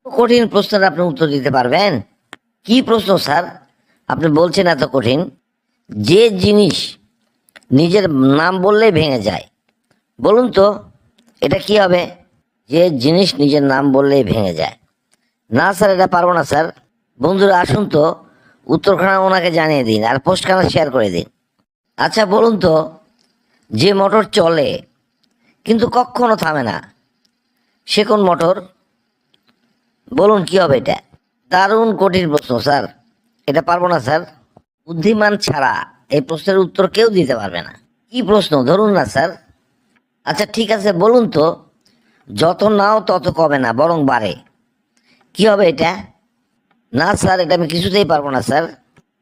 কঠিন প্রশ্নের আপনি উত্তর দিতে পারবেন? কি প্রশ্ন স্যার, আপনি বলছেন এত কঠিন? যে জিনিস নিজের নাম বললেই ভেঙে যায়, বলুন তো এটা কি হবে? যে জিনিস নিজের নাম বললেই ভেঙে যায়। না স্যার, এটা পারবো না স্যার। বন্ধুরা আসুন তো, উত্তরখানা ওনাকে জানিয়ে দিন আর পোস্টখানা শেয়ার করে দিন। আচ্ছা বলুন তো, যে মোটর চলে কিন্তু কখনো থামে না, সে কোন মোটর? বলুন কি হবে এটা? দারুণ কঠিন প্রশ্ন স্যার, এটা পারবো না স্যার। বুদ্ধিমান ছাড়া এই প্রশ্নের উত্তর কেউ দিতে পারবে না। কি প্রশ্ন ধরুন না স্যার। আচ্ছা ঠিক আছে, বলুন তো, যত নাও তত কমে না বরং বাড়ে, কি হবে এটা? না স্যার, এটা আমি কিছুতেই পারবো না স্যার।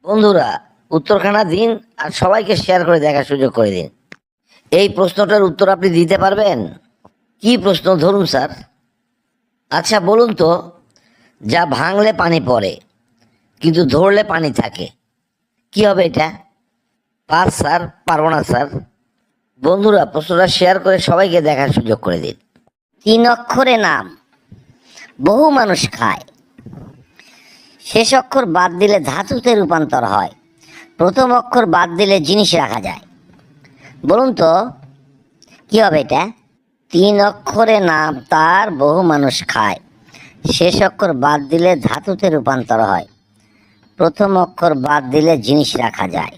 বন্ধুরা উত্তরখানা দিন আর সবাইকে শেয়ার করে দেখার সুযোগ করে দিন। এই প্রশ্নটার উত্তর আপনি দিতে পারবেন? কি প্রশ্ন ধরুন স্যার। আচ্ছা বলুন তো, যা ভাঙলে পানি পড়ে কিন্তু ধরলে পানি থাকে, কি হবে এটা? পাস স্যার, পারবো না স্যার। বন্ধুরা প্রশ্নটা শেয়ার করে সবাইকে দেখার সুযোগ করে দিন। 3 অক্ষরে নাম, বহু মানুষ খায়, শেষ অক্ষর বাদ দিলে ধাতুতে রূপান্তর হয়, প্রথম অক্ষর বাদ দিলে জিনিস রাখা যায়। বলুন তো কি হবে এটা? 3 অক্ষরে নাম, তার বহু মানুষ খায়, শেষ অক্ষর বাদ দিলে ধাতুতে রূপান্তর হয়, প্রথম অক্ষর বাদ দিলে জিনিস রাখা যায়।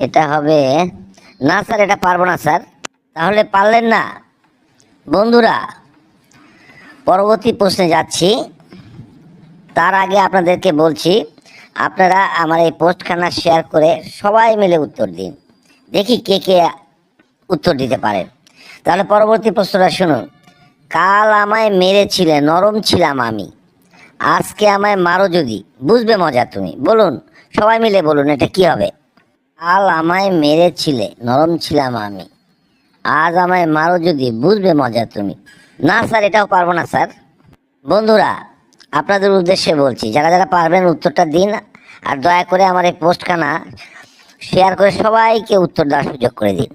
এটা হবে না স্যার, এটা পারবো না স্যার। তাহলে পারলেন না? বন্ধুরা পরবর্তী প্রশ্নে যাচ্ছি, তার আগে আপনাদেরকে বলছি, আপনারা আমার এই পোস্টখানা শেয়ার করে সবাই মিলে উত্তর দিন, দেখি কে কে উত্তর দিতে পারেন। তাহলে পরবর্তী প্রশ্নটা শুনুন। কাল আমায় মেরেছিলে, নরম ছিলাম আমি, আজকে আমায় মারো যদি, বুঝবে মজা তুমি। বলুন সবাই মিলে বলুন, এটা কি হবে? কাল আমায় মেরেছিলে, নরম ছিলাম আমি, আজ আমায় মারো যদি, বুঝবে মজা তুমি। না স্যার, এটাও পারবো না স্যার। বন্ধুরা আপনাদের উদ্দেশ্যে বলছি, যারা যারা পারবেন উত্তরটা দিন, আর দয়া করে আমার এই পোস্টখানা শেয়ার করে সবাইকে উত্তর দেওয়ার সুযোগ করে দিন।